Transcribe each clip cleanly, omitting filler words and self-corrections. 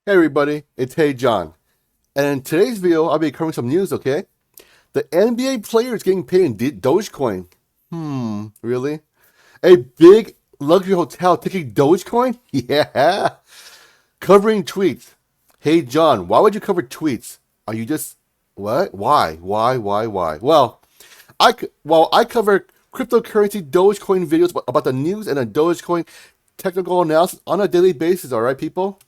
Hey everybody, it's Hey John. And in today's video, I'll be covering some news, okay? The NBA player is getting paid in Dogecoin. Really? A big luxury hotel taking Dogecoin? Yeah. Covering tweets. Hey John, why would you cover tweets? Are you just what? Why? I cover cryptocurrency Dogecoin videos about the news and the Dogecoin technical analysis on a daily basis, all right, people?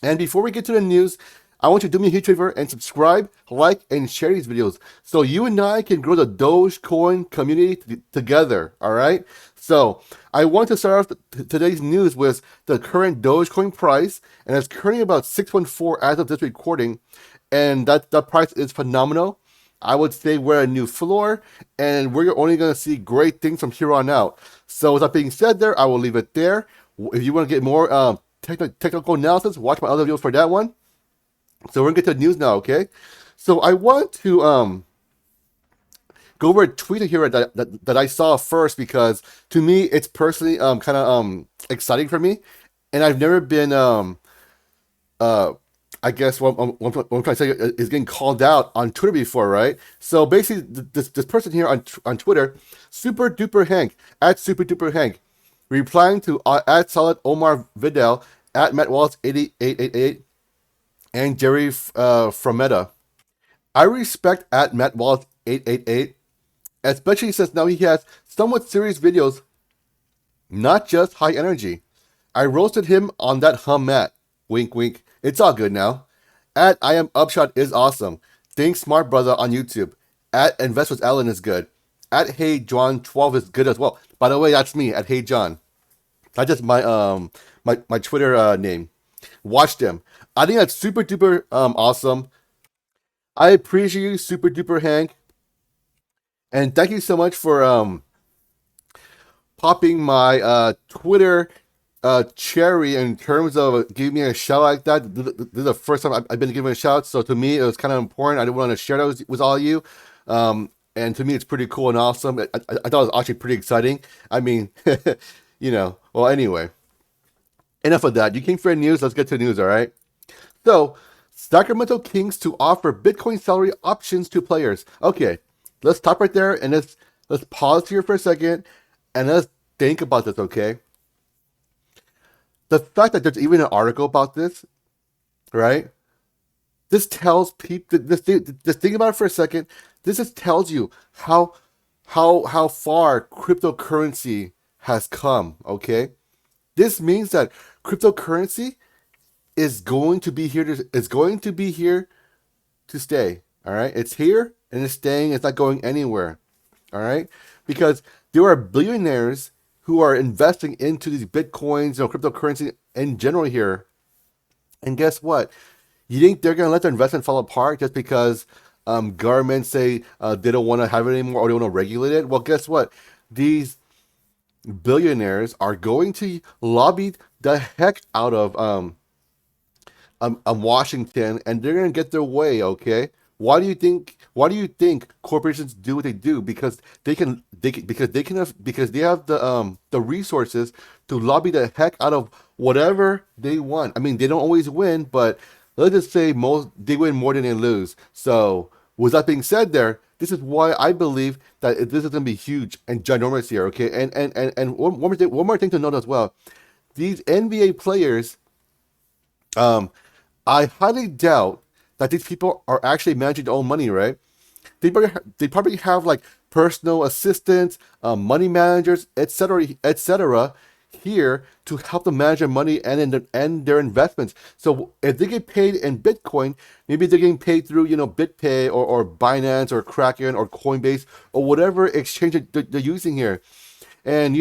And before we get to the news, I want you to do me a huge favor and subscribe, like, and share these videos so you and I can grow the Dogecoin community together. All right. So I want to start off today's news with the current Dogecoin price, and it's currently about 614 as of this recording, and that price is phenomenal. I would say we're a new floor, and we're only going to see great things from here on out. So with that being said, I will leave it there. If you want to get more technical analysis, watch my other videos for that one. So we're gonna get to the news now, okay? So I want to go over a tweet here that I saw first, because to me it's personally kind of exciting for me, and I've never been uh I guess what I'm trying to say is getting called out on Twitter before, right? So basically, this person here on Twitter, Super Duper Hank at Super Duper Hank, replying to at Solid Omar Vidal at Matt Wallace 8888 and Jerry from Meta. I respect at Matt Wallace 888, especially since now he has somewhat serious videos, not just high energy. I roasted him on that hum mat. Wink, wink. It's all good now. At I am Upshot is awesome. Think Smart Brother on YouTube. At Invest with Ellen is good. At Hey John 12 is good as well. By the way, that's me at Hey John. That's just my Twitter name. Watch them. I think that's super duper awesome. I appreciate you, Super Duper Hank, and thank you so much for popping my Twitter cherry in terms of giving me a shout like that. This is the first time I've been given a shout, so to me it was kind of important. I didn't want to share that with all of you. And to me, it's pretty cool and awesome. I thought it was actually pretty exciting. I mean, well, anyway, enough of that. You came for the news. Let's get to the news, all right? So, Sacramento Kings to offer Bitcoin salary options to players. Okay, let's stop right there and let's pause here for a second and let's think about this, okay? The fact that there's even an article about this, right? This tells people. Just think about it for a second. This just tells you how far cryptocurrency has come. Okay, this means that cryptocurrency is going to be here to stay. All right, it's here and it's staying. It's not going anywhere. All right, because there are billionaires who are investing into these bitcoins, cryptocurrency in general here. And guess what? You think they're gonna let their investment fall apart just because governments say they don't want to have it anymore or they want to regulate it? Well, guess what? These billionaires are going to lobby the heck out of Washington, and they're gonna get their way. Okay. Why do you think? Why do you think corporations do what they do? Because because they have the resources to lobby the heck out of whatever they want. I mean, they don't always win, but let's just say most they win more than they lose. So with that being said, this is why I believe that this is gonna be huge and ginormous here. Okay, and one more thing to note as well. These NBA players, I highly doubt that these people are actually managing their own money, right? They probably have like personal assistants, money managers, etc., here to help them manage their money and their investments. So if they get paid in Bitcoin, maybe they're getting paid through BitPay or Binance or Kraken or Coinbase or whatever exchange they're using here, and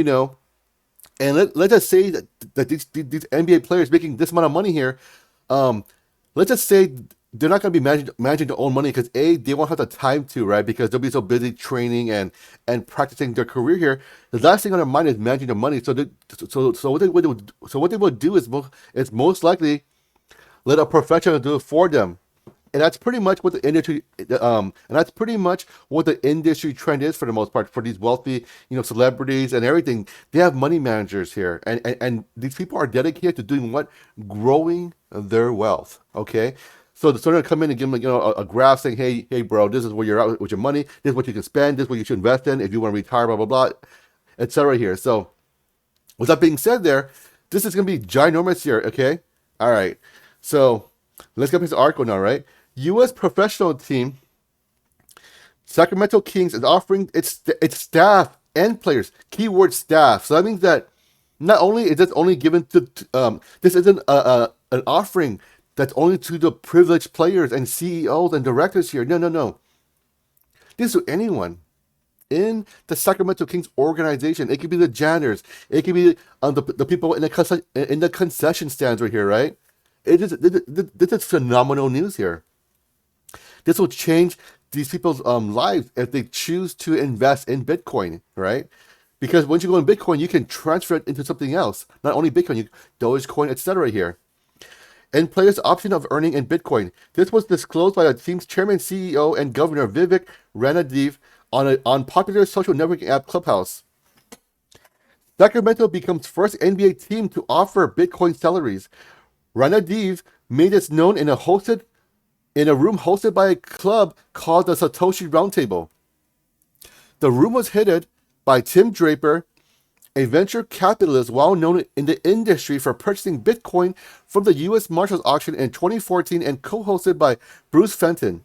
let's just say that these NBA players making this amount of money here. Let's just say they're not going to be managing their own money because they won't have the time to, right? Because they'll be so busy training and practicing their career here. The last thing on their mind is managing their money. So what they will do is most likely let a professional do it for them. and that's pretty much what the industry trend is for the most part for these wealthy, celebrities and everything. They have money managers here, and these people are dedicated to doing what? Growing their wealth. Okay. So they're going to come in and give them, a graph saying, hey, bro, this is where you're at with your money. This is what you can spend. This is what you should invest in if you want to retire, blah, blah, blah, etc. here. So with that being said there, this is going to be ginormous here, okay? All right. So let's get into the article now, right? U.S. professional team, Sacramento Kings, is offering its staff and players, keyword staff. So that means that not only is this only given to, this isn't an offering that's only to the privileged players and CEOs and directors here. No. This is to anyone in the Sacramento Kings organization. It could be the janitors. It could be the people in the concession stands right here, right? This is phenomenal news here. This will change these people's lives if they choose to invest in Bitcoin, right? Because once you go in Bitcoin, you can transfer it into something else. Not only Bitcoin, Dogecoin, etc. here. And players' option of earning in Bitcoin. This was disclosed by the team's chairman, CEO, and governor Vivek Ranadive on popular social networking app Clubhouse. Sacramento becomes first NBA team to offer Bitcoin salaries. Ranadive made this known in a room hosted by a club called the Satoshi Roundtable. The room was headed by Tim Draper, a venture capitalist well known in the industry for purchasing Bitcoin from the U.S. Marshals auction in 2014 and co-hosted by Bruce Fenton,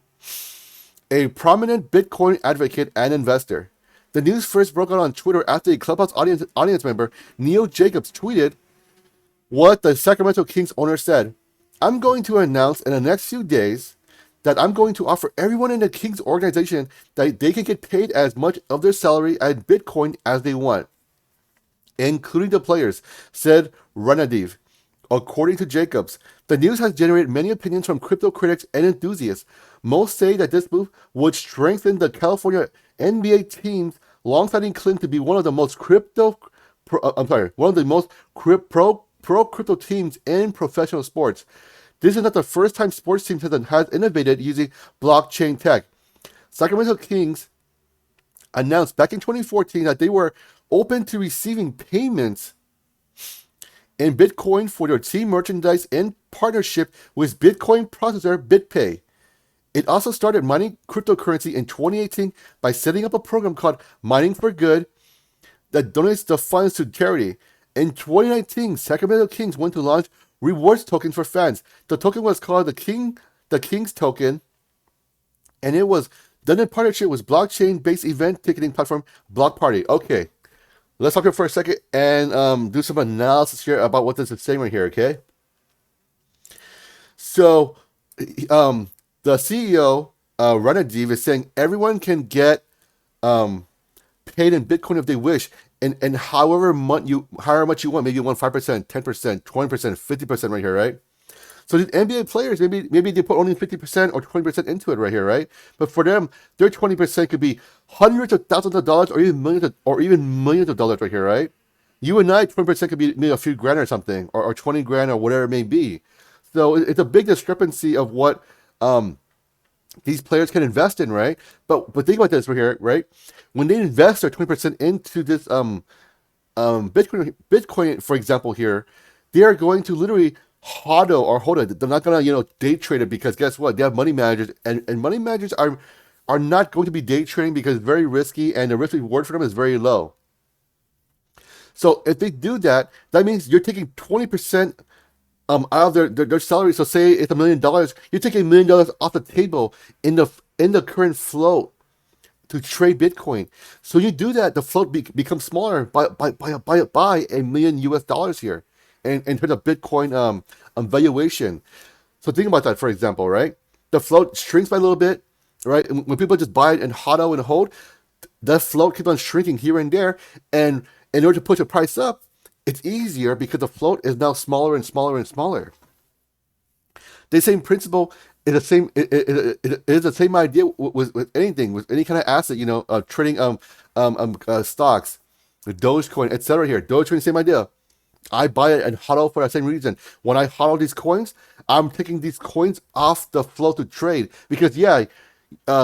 a prominent Bitcoin advocate and investor. The news first broke out on Twitter after a Clubhouse audience member, Neil Jacobs, tweeted what the Sacramento Kings owner said. I'm going to announce in the next few days that I'm going to offer everyone in the Kings organization that they can get paid as much of their salary at Bitcoin as they want, including the players, said Ranadive. According to Jacobs, the news has generated many opinions from crypto critics and enthusiasts. Most say that this move would strengthen the California NBA team's long-standing claim to be one of the most pro crypto teams in professional sports. This is not the first time sports teams has innovated using blockchain tech. Sacramento Kings announced back in 2014 that they were open to receiving payments in Bitcoin for their team merchandise in partnership with Bitcoin processor BitPay. It also started mining cryptocurrency in 2018 by setting up a program called Mining for Good that donates the funds to charity. In 2019, Sacramento Kings went to launch rewards token for fans. The token was called the Kings token, and it was done in partnership with blockchain-based event ticketing platform Block Party. Okay, let's talk here for a second and do some analysis here about what this is saying right here, okay? So, the CEO, Ranadive, is saying everyone can get paid in Bitcoin if they wish, and however much you want. Maybe you want 5%, 10%, 20%, 50% right here, right? So these NBA players, maybe they put only 50% or 20% into it right here, right? But for them, their 20% could be hundreds of thousands of dollars or even millions of dollars right here, right? You and I, 20% could be maybe a few grand or something, or 20 grand or whatever it may be. So it's a big discrepancy of what these players can invest in, right? But think about this right here, right? When they invest their 20% into this Bitcoin, for example, here, they are going to literally hodl or hold it. They're not gonna day trade it, because guess what? They have money managers, and money managers are not going to be day trading because it's very risky and the risk reward for them is very low. So if they do that, that means you're taking 20% out of their salary. So say it's $1 million, you're taking $1 million off the table in the current float to trade Bitcoin. So you do that, the float becomes smaller by $1 million US here, in terms of Bitcoin valuation. So think about that, for example, right? The float shrinks by a little bit, right? And when people just buy it and hodl and hold, that float keeps on shrinking here and there. And in order to push the price up, it's easier because the float is now smaller and smaller and smaller. The same principle is the same. It is the same idea with anything, with any kind of asset. Trading stocks, Dogecoin, etc. Here, Dogecoin, same idea. I buy it and hodl for that same reason. When I hodl these coins, I'm taking these coins off the flow to trade because yeah,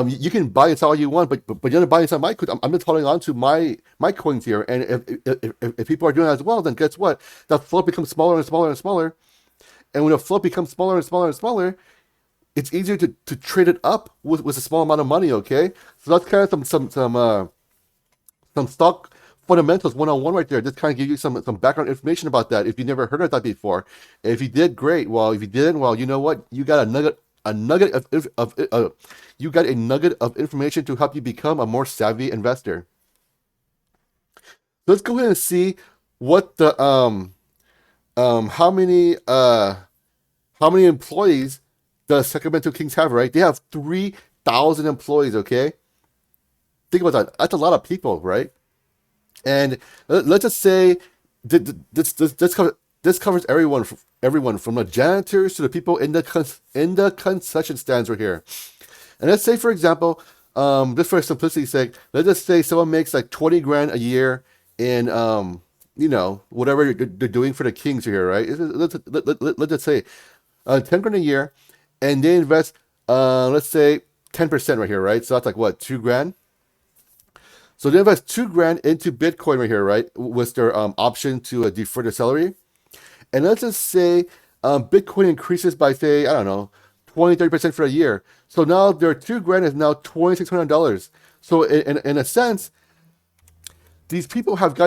you can buy and sell all you want, but you're not buying some of my coins. I'm just holding on to my coins here, and if people are doing that as well, then guess what? The float becomes smaller and smaller and smaller, and when the float becomes smaller and smaller and smaller, it's easier to trade it up with a small amount of money. Okay, so that's kind of some stock fundamentals 101 right there. Just kind of give you some background information about that if you never heard of that before. If you did, great. Well, if you didn't, well, you know what? You got a nugget you got a nugget of information to help you become a more savvy investor. Let's go ahead and see what the how many employees the Sacramento Kings have, right? They have 3,000 employees, okay? Think about that. That's a lot of people, right? And let's just say this covers everyone from the janitors to the people in the concession stands right here. And let's say, for example, just for simplicity's sake, let's just say someone makes like 20 grand a year in whatever they're doing for the Kings here, right? Let's just say 10 grand a year, and they invest let's say 10% right here, right? So that's like what, 2 grand? So they invest 2 grand into Bitcoin right here, right? With their option to defer their salary. And let's just say Bitcoin increases by, say, I don't know, 20-30% for a year. So now their 2 grand is now $2,600. So in a sense, these people have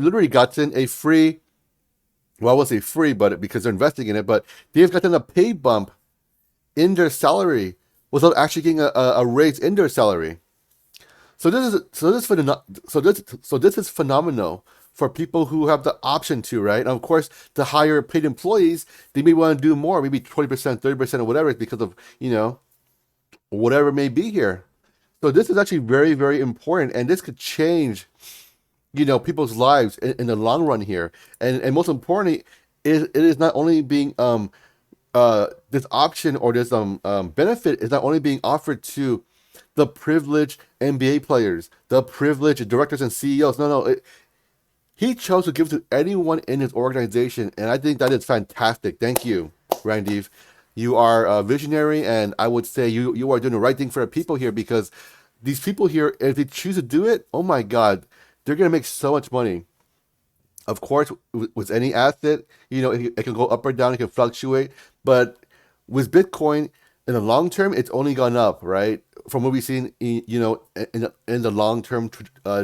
literally gotten a free, well, I won't say free, but because they're investing in it, but they've gotten a pay bump in their salary without actually getting a raise in their salary. So this is phenomenal for people who have the option to, right? And of course, the higher paid employees, they may want to do more, maybe 20%, 30% or whatever, because of, whatever it may be here. So this is actually very, very important, and this could change, people's lives in the long run here. And most importantly, it is not only being this option or this benefit is not only being offered to the privileged NBA players, the privileged directors and CEOs. No. He chose to give to anyone in his organization, and I think that is fantastic. Thank you, Randeep. You are a visionary, and I would say you are doing the right thing for the people here, because these people here, if they choose to do it, oh my God, they're going to make so much money. Of course, with any asset, it can go up or down, it can fluctuate, but with Bitcoin, in the long term, it's only gone up, right? From what we've seen, in the long term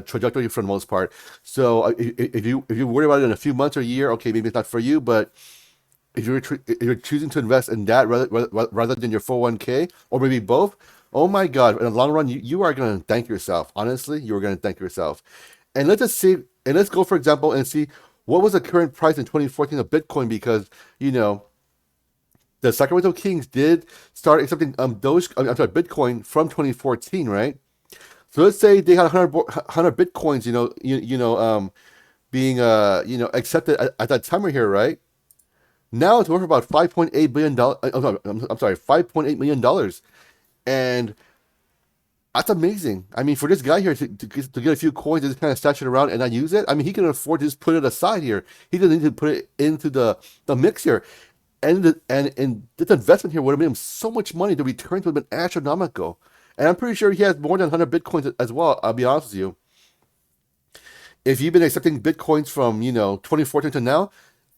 trajectory for the most part. So if you worry about it in a few months or a year, okay, maybe it's not for you. But if you're choosing to invest in that rather than your 401k or maybe both, oh my God, in the long run, you are going to thank yourself. Honestly, you are going to thank yourself. And let's go, for example, and see what was the current price in 2014 of Bitcoin, because the Sacramento Kings did start accepting Bitcoin from 2014, right? So let's say they had 100 Bitcoins, being accepted at that time right here, right? Now it's worth about $5.8 billion. I'm sorry, $5.8 million, and that's amazing. I mean, for this guy here to get a few coins and just kind of stash it around and not use it, I mean, he can afford to just put it aside here. He doesn't need to put it into the mix here. And this investment here would have made him so much money. The returns would have been astronomical. And I'm pretty sure he has more than 100 Bitcoins as well, I'll be honest with you. If you've been accepting Bitcoins from, 2014 to now,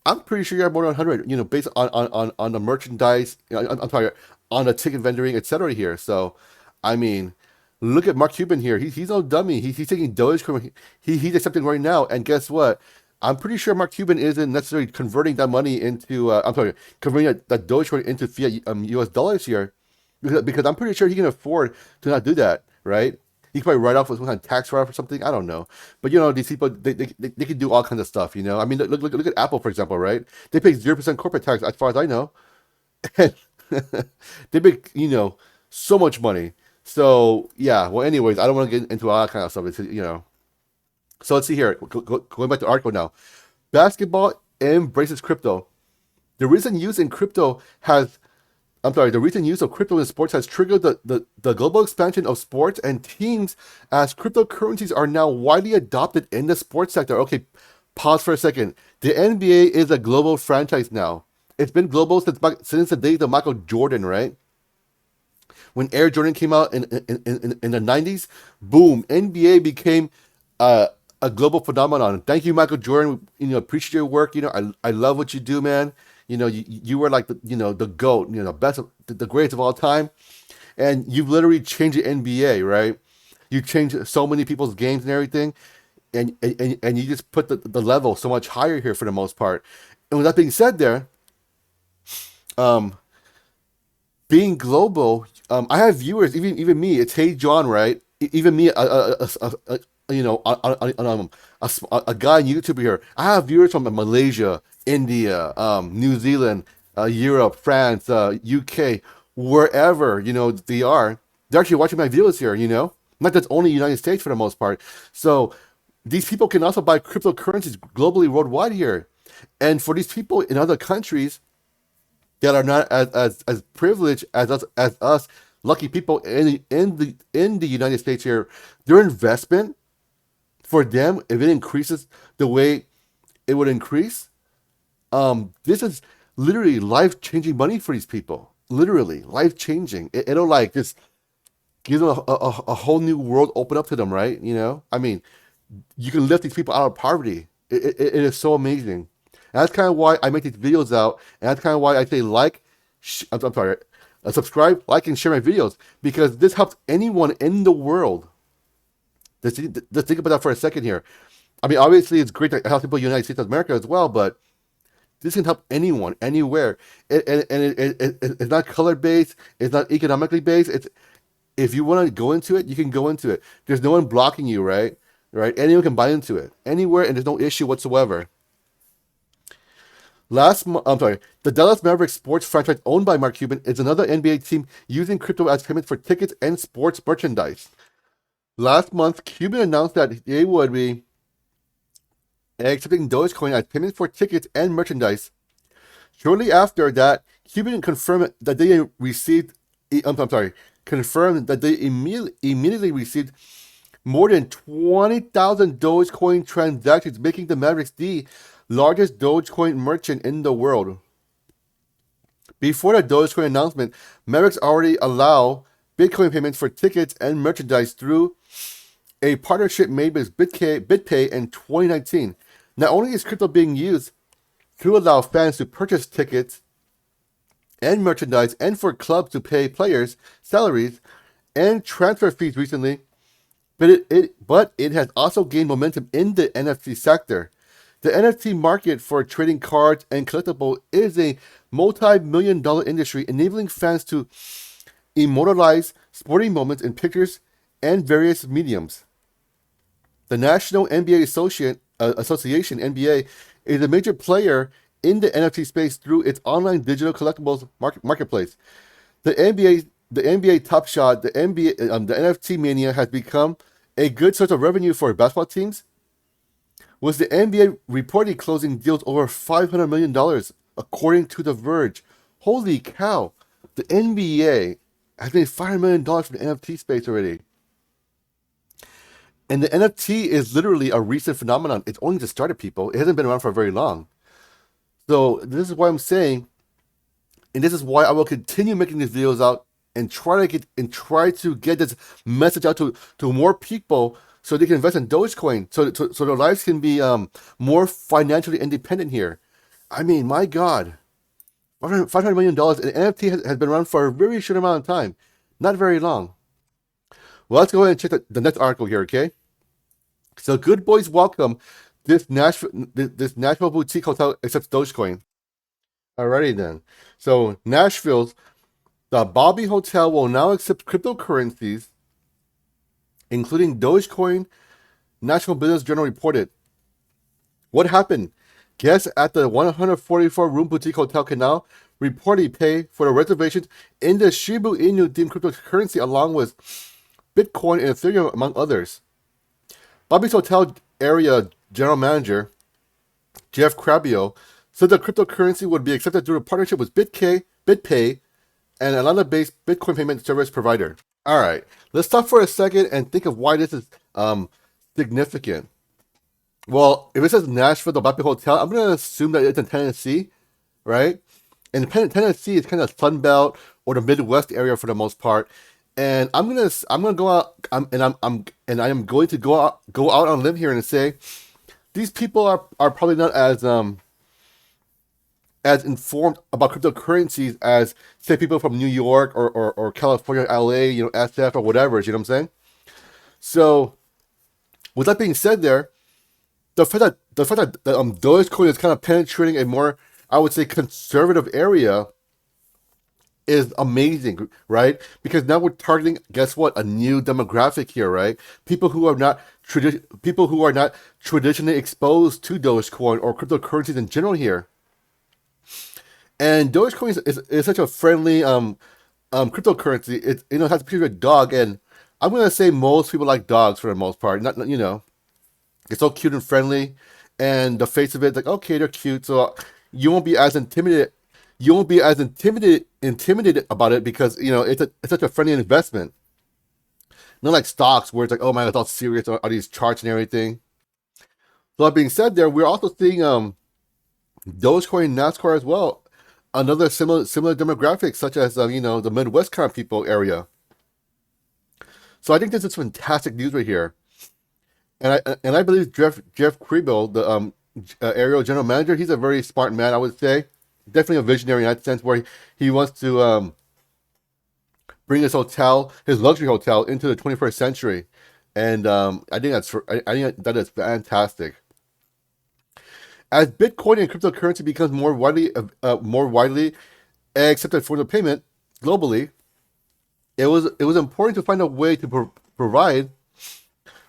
I'm pretty sure you have more than 100, based on the merchandise, I'm sorry, on the ticket vendoring, etc. here. So, I mean, look at Mark Cuban here. He's no dummy. He's taking Dogecoin. He's accepting right now. And guess what? I'm pretty sure Mark Cuban isn't necessarily converting that money into, converting that Dogecoin into fiat US dollars here, because I'm pretty sure he can afford to not do that, right? He could probably write off with some kind of tax write-off or something. I don't know. But, these people, they can do all kinds of stuff, I mean, look at Apple, for example, right? They pay 0% corporate tax, as far as I know. And they make, so much money. So, yeah, well, anyways, I don't want to get into all that kind of stuff. It's, So let's see here. Going back to the article now. Basketball embraces crypto. The recent use of crypto in sports has triggered the global expansion of sports and teams, as cryptocurrencies are now widely adopted in the sports sector. Okay, Pause for a second. The NBA is a global franchise now. It's been global since the days of Michael Jordan, right? When Air Jordan came out in the 90s, boom, NBA became a global phenomenon. Thank you, Michael Jordan. Appreciate your work. I love what you do, man. You were like the GOAT, best, the greatest of all time. And you've literally changed the NBA, right? You changed so many people's games and everything. And you just put the level so much higher here for the most part. And with that being said there, um, being global, I have viewers, even me. It's Hey John, right? Even me, a guy on YouTube here. I have viewers from Malaysia, India, New Zealand, Europe, France, UK, wherever they are. They're actually watching my videos here. Not just only United States for the most part. So these people can also buy cryptocurrencies globally, worldwide here. And for these people in other countries that are not as privileged as us lucky people in the United States here, their investment for them, if it increases the way it would increase, this is literally life-changing money for these people. Literally life-changing. It'll like just give them a whole new world open up to them, right? I mean, you can lift these people out of poverty. It is so amazing. And that's kind of why I make these videos out, and that's kind of why I say I'm sorry, subscribe, like, and share my videos, because this helps anyone in the world. Let's think about that for a second here. I mean, obviously, it's great to help people in the United States of America as well, but this can help anyone, anywhere. It's not color-based. It's not economically based. If you want to go into it, you can go into it. There's no one blocking you, right? Right? Anyone can buy into it. Anywhere, and there's no issue whatsoever. The Dallas Mavericks sports franchise owned by Mark Cuban is another NBA team using crypto as payment for tickets and sports merchandise. Last month, Cuban announced that they would be accepting Dogecoin as payment for tickets and merchandise. Shortly after that, Cuban confirmed that they immediately received more than 20,000 Dogecoin transactions, making the Mavericks the largest Dogecoin merchant in the world. Before the Dogecoin announcement, Mavericks already allow Bitcoin payments for tickets and merchandise through a partnership made with BitPay in 2019. Not only is crypto being used to allow fans to purchase tickets and merchandise, and for clubs to pay players salaries and transfer fees recently, but it has also gained momentum in the NFT sector. The NFT market for trading cards and collectibles is a multi-million-dollar industry, enabling fans to immortalize sporting moments in pictures and various mediums. The National NBA Association (NBA) is a major player in the NFT space through its online digital collectibles marketplace. The NBA Top Shot, the NFT mania has become a good source of revenue for basketball teams, with the NBA reportedly closing deals over $500 million, according to The Verge. Holy cow! The NBA has made $500 million from the NFT space already. And the NFT is literally a recent phenomenon. It's only just started, people. It hasn't been around for very long. So this is why I'm saying, and this is why I will continue making these videos out and try to get this message out to more people, so they can invest in Dogecoin, so their lives can be more financially independent here. I mean, my God, $500 million, and NFT has been around for a very short amount of time, not very long. Well, let's go ahead and check the next article here, okay? So, Good Boys welcome this Nashville boutique hotel accepts Dogecoin. Alrighty then. So, Nashville's the Bobby Hotel will now accept cryptocurrencies, including Dogecoin, National Business Journal reported. What happened? Guests at the 144-room boutique hotel can now reportedly pay for the reservations in the Shiba Inu-themed cryptocurrency, along with Bitcoin and Ethereum, among others. Bobby's Hotel Area General Manager, Jeff Crabio, said the cryptocurrency would be accepted through a partnership with BitPay, an Atlanta-based Bitcoin payment service provider. All right, let's stop for a second and think of why this is significant. Well, if it says Nashville, the Baptist Hotel, I'm gonna assume that it's in Tennessee, right? And Tennessee is kind of Sun Belt or the Midwest area for the most part. And I'm gonna go out and I am going to go out on a limb here and say these people are probably not as informed about cryptocurrencies as say people from New York or California, LA, SF or whatever. You know what I'm saying? So with that being said, the fact that Dogecoin is kind of penetrating a more, I would say, conservative area is amazing, right? Because now we're targeting, guess what, a new demographic here, right? People who are not traditionally exposed to Dogecoin or cryptocurrencies in general here. And Dogecoin is such a friendly cryptocurrency. It has a picture of a dog, and I'm gonna say most people like dogs for the most part. Not. It's so cute and friendly, and the face of it, like, okay, they're cute, so you won't be as intimidated. You won't be as intimidated about it because it's such a friendly investment. Not like stocks where it's like, oh my god, it's all serious, are these charts and everything. So that being said, we're also seeing Dogecoin and NASCAR as well. Another similar demographic, such as the Midwest kind of people area. So I think this is fantastic news right here. And I believe Jeff Kriebel, the Aerial general manager, he's a very smart man, I would say. Definitely a visionary in that sense, where he wants to bring his luxury hotel, into the 21st century, and I think that is fantastic. As Bitcoin and cryptocurrency becomes more widely accepted form of payment globally, it was important to find a way to provide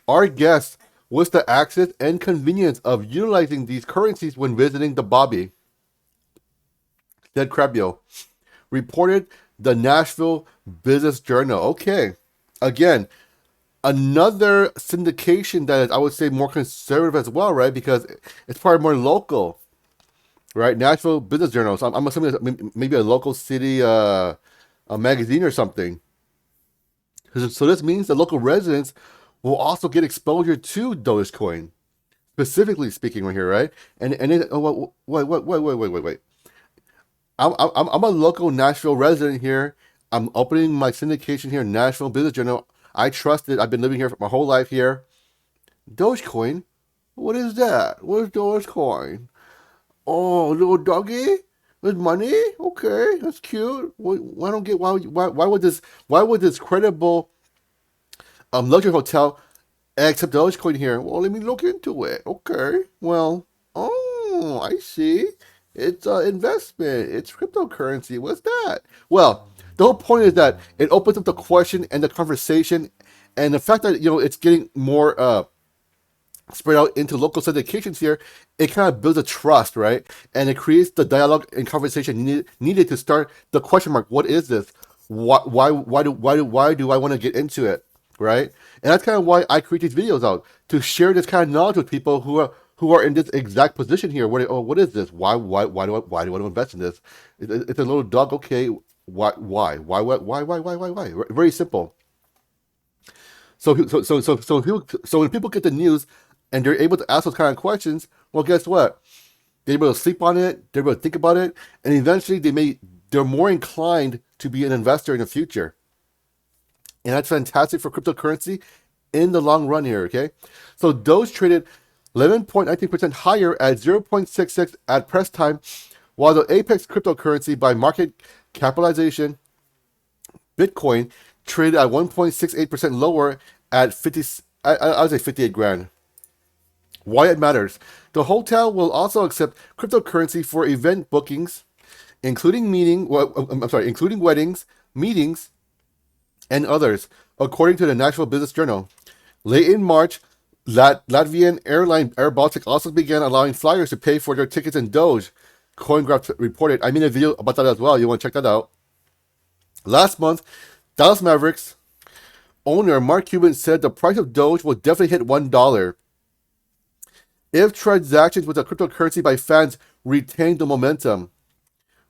our guests with the access and convenience of utilizing these currencies when visiting the Bobby, said Krebio, reported the Nashville Business Journal. Okay, again, another syndication that is, I would say, more conservative as well, right? Because it's probably more local, right? Nashville Business Journal. So I'm assuming it's maybe a local city a magazine or something. So this means the local residents will also get exposure to Dogecoin, specifically speaking right here, right? And then, oh, wait. I'm a local Nashville resident here. I'm opening my syndication here, Nashville Business Journal. I trust it. I've been living here for my whole life here. Dogecoin? What is that? What is Dogecoin? Oh, little doggy with money? Okay, that's cute. Why don't get why would this credible luxury hotel accept Dogecoin here? Well, let me look into it. Okay. Well, oh, I see. It's an investment. It's cryptocurrency. What's that? Well, the whole point is that it opens up the question and the conversation, and the fact that it's getting more spread out into local syndications here. It kind of builds a trust, right? And it creates the dialogue and conversation needed to start the question mark. What is this? Why do I want to get into it? Right? And that's kind of why I create these videos out, to share this kind of knowledge with people who are in this exact position here. What is this? Why do I want to invest in this? It's a little dog. Okay, why? Very simple. So when people get the news and they're able to ask those kind of questions, well, guess what? They're able to sleep on it. They're able to think about it, and eventually they're more inclined to be an investor in the future. And that's fantastic for cryptocurrency in the long run here, okay? So Doge traded 11.19% higher at 0.66 at press time, while the apex cryptocurrency by market capitalization, Bitcoin, traded at 1.68% lower at 58 grand. Why it matters. The hotel will also accept cryptocurrency for event bookings, including weddings, meetings, and others, according to the Nashville Business Journal. Late in March, Latvian airline Air Baltic also began allowing flyers to pay for their tickets in Doge, CoinGraph reported. I made a video about that as well. You want to check that out. Last month, Dallas Mavericks owner Mark Cuban said the price of Doge will definitely hit $1 if transactions with the cryptocurrency by fans retain the momentum.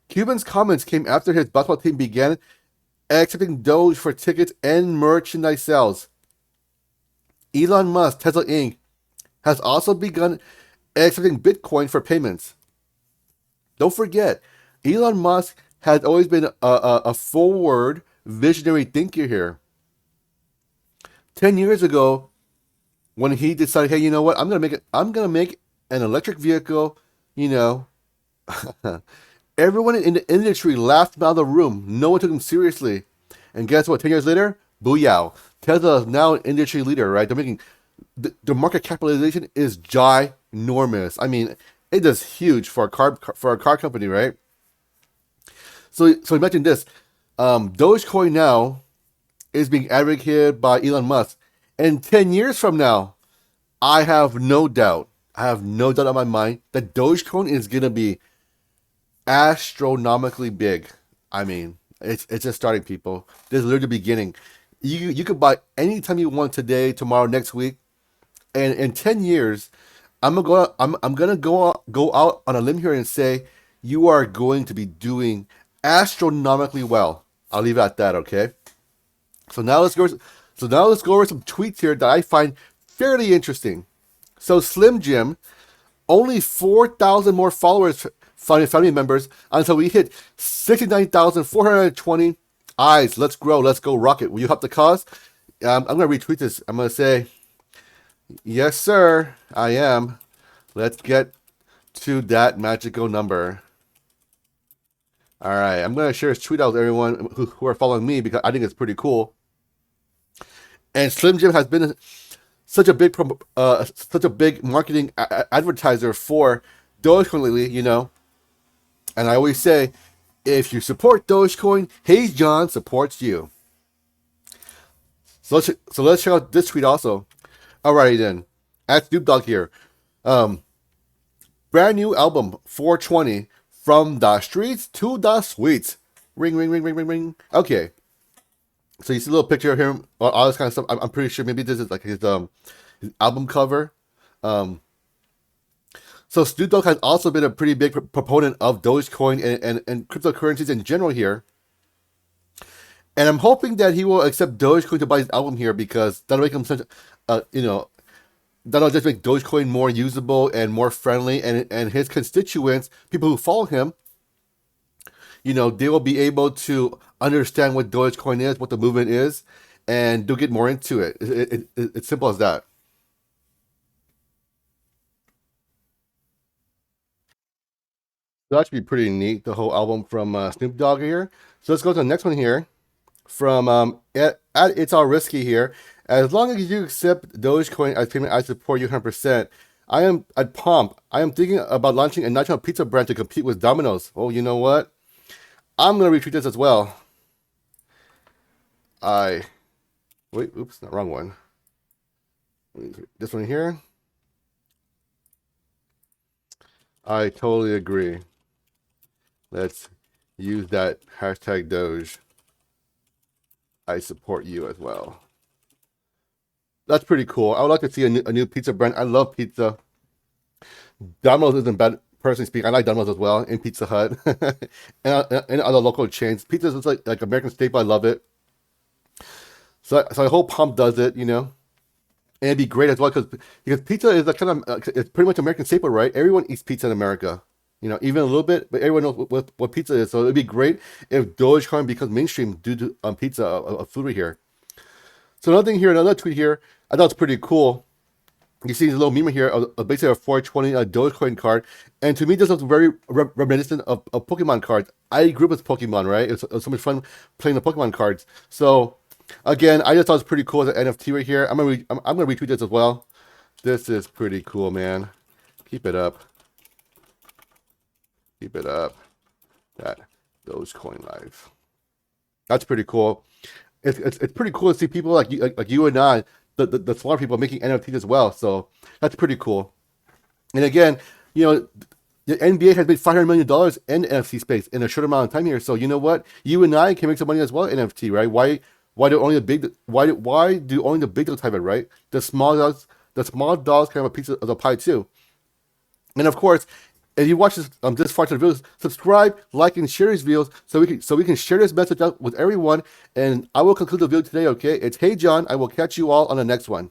Cuban's comments came after his basketball team began accepting Doge for tickets and merchandise sales. Elon Musk, Tesla Inc., has also begun accepting Bitcoin for payments. Don't forget, Elon Musk has always been a forward visionary thinker here. 10 years ago, when he decided, hey, you know what, I'm gonna make an electric vehicle, you know, everyone in the industry laughed him out of the room. No one took him seriously. And guess what? 10 years later, booyah. Tesla is now an industry leader, right? They're making the market capitalization is ginormous. I mean, it is huge for a car company, right? So imagine this. Dogecoin now is being advocated by Elon Musk. And 10 years from now, I have no doubt in my mind that Dogecoin is going to be astronomically big. I mean, it's just starting, people. This is literally the beginning. You could buy anytime you want, today, tomorrow, next week. And in 10 years, I'm gonna go out on a limb here and say you are going to be doing astronomically well. I'll leave it at that, okay? So now let's go over some tweets here that I find fairly interesting. So Slim Jim, only 4,000 more followers, family members, until we hit 69,420 eyes. Let's grow. Let's go rocket. Will you help the cause? I'm going to retweet this. I'm going to say, yes, sir, I am. Let's get to that magical number. All right. I'm going to share this tweet out with everyone who are following me because I think it's pretty cool. And Slim Jim has been such a big marketing advertiser for Dogecoin lately, you know. And I always say, if you support Dogecoin, Hey John supports you. So let's check out this tweet also. Alrighty then. At Snoop Dogg here. Brand new album 420, from the streets to the suites. Ring, ring, ring, ring, ring, ring. Okay. So you see a little picture of him, all this kind of stuff. I'm pretty sure maybe this is like his album cover. So Snoop Dogg has also been a pretty big proponent of Dogecoin and cryptocurrencies in general here. And I'm hoping that he will accept Dogecoin to buy his album here, because that'll make him such, that'll just make Dogecoin more usable and more friendly. And his constituents, people who follow him, you know, they will be able to understand what Dogecoin is, what the movement is, and they'll get more into it. It's simple as that. That should be pretty neat, the whole album from Snoop Dogg here. So let's go to the next one here from at It's All Risky here. As long as you accept Dogecoin as payment, I support you 100%. I am at Pomp. I am thinking about launching a national pizza brand to compete with Domino's. Oh, you know what? I'm going to retweet this as well. Oops, not wrong one. This one here. I totally agree. Let's use that hashtag Doge. I support you as well. That's pretty cool. I would like to see a new pizza brand. I love pizza. Domino's isn't bad, personally speaking. I like Domino's as well, and Pizza Hut, and other local chains. Pizza is like American staple. I love it. So I hope Pump does it, you know. And it'd be great as well, because pizza is a kind of it's pretty much American staple, right? Everyone eats pizza in America, you know, even a little bit, but everyone knows what pizza is. So it'd be great if Dogecoin becomes mainstream due to pizza, a food here. So another thing here, another tweet here, I thought it's pretty cool. You see this little meme here, basically a 420 Dogecoin card, and to me this looks very reminiscent of Pokemon cards. I grew up with Pokemon, right? It was so much fun playing the Pokemon cards. So again, I just thought it was pretty cool as an NFT right here. I'm gonna retweet this as well. This is pretty cool, man. Keep it up. Keep it up. That Dogecoin life. That's pretty cool. It's pretty cool to see people like you and I, the smaller people, making NFTs as well. So that's pretty cool. And again, you know, the NBA has made $500 million in NFT space in a short amount of time here. So you know what? You and I can make some money as well in NFT, right? Why do only the big dogs have it, right? The small dogs can have a piece of the pie too. And of course, if you watch this far to the videos, subscribe, like, and share these videos so we can share this message out with everyone. And I will conclude the video today. Okay, it's Hey John. I will catch you all on the next one.